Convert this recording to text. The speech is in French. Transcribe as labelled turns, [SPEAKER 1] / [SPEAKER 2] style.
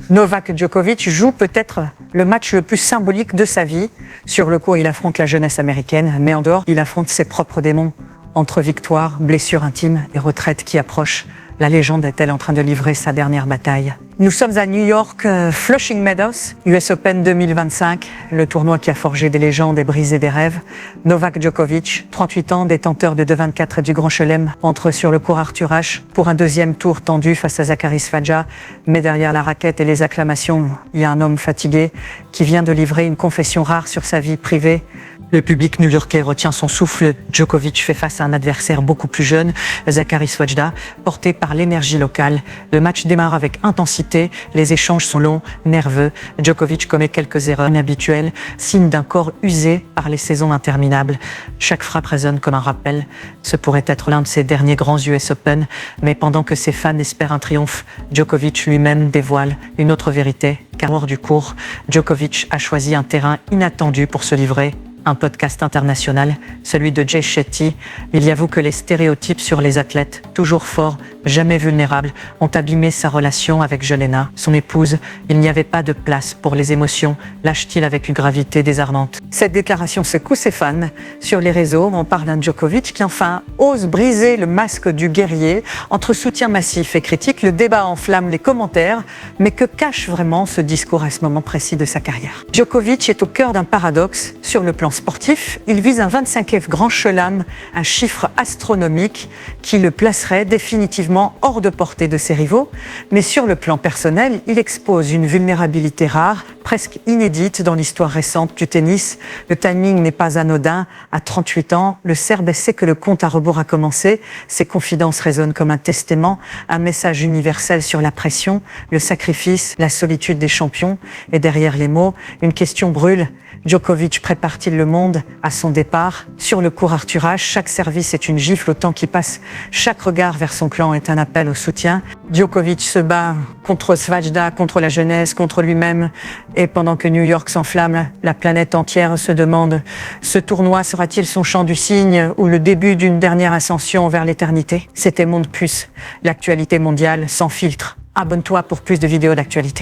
[SPEAKER 1] Novak Djokovic joue peut-être le match le plus symbolique de sa vie. Sur le court, il affronte la jeunesse américaine, mais en dehors, il affronte ses propres démons. Entre victoire, blessures intimes et retraite qui approchent, la légende est-elle en train de livrer sa dernière bataille? Nous sommes à New York, Flushing Meadows, US Open 2025, le tournoi qui a forgé des légendes et brisé des rêves. Novak Djokovic, 38 ans, détenteur de 2,24 du Grand Chelem, entre sur le court Arthur Ashe pour un deuxième tour tendu face à Zaccharis Fadja. Mais derrière la raquette et les acclamations, il y a un homme fatigué qui vient de livrer une confession rare sur sa vie privée. Le public new-yorkais retient son souffle. Djokovic fait face à un adversaire beaucoup plus jeune, Zaccharis Fadja, porté par l'énergie locale. Le match démarre avec intensité, les échanges sont longs, nerveux. Djokovic commet quelques erreurs inhabituelles, signe d'un corps usé par les saisons interminables. Chaque frappe résonne comme un rappel. Ce pourrait être l'un de ses derniers grands US Open, mais pendant que ses fans espèrent un triomphe, Djokovic lui-même dévoile une autre vérité, car hors du court, Djokovic a choisi un terrain inattendu pour se livrer. Un podcast international, celui de Jay Shetty. Il y avoue que les stéréotypes sur les athlètes, toujours forts, jamais vulnérables, ont abîmé sa relation avec Jelena, son épouse. Il n'y avait pas de place pour les émotions, lâche-t-il avec une gravité désarmante. Cette déclaration secoue ses fans. Sur les réseaux, on parle d'un Djokovic qui enfin ose briser le masque du guerrier. Entre soutien massif et critique, le débat enflamme les commentaires. Mais que cache vraiment ce discours à ce moment précis de sa carrière? Djokovic est au cœur d'un paradoxe. Sur le plan sportif, il vise un 25e Grand Chelem, un chiffre astronomique qui le placerait définitivement hors de portée de ses rivaux. Mais sur le plan personnel, il expose une vulnérabilité rare, presque inédite dans l'histoire récente du tennis. Le timing n'est pas anodin. À 38 ans, le Serbe sait que le compte à rebours a commencé. Ses confidences résonnent comme un testament, un message universel sur la pression, le sacrifice, la solitude des champions. Et derrière les mots, une question brûle. Djokovic prépare-t-il le monde à son départ? Sur le court Arthur Ashe, chaque service est une gifle au temps qui passe. Chaque regard vers son clan est un appel au soutien. Djokovic se bat contre Svajda, contre la jeunesse, contre lui-même. Et pendant que New York s'enflamme, la planète entière se demande: ce tournoi sera-t-il son chant du cygne ou le début d'une dernière ascension vers l'éternité? C'était Monde Plus, l'actualité mondiale sans filtre. Abonne-toi pour plus de vidéos d'actualité.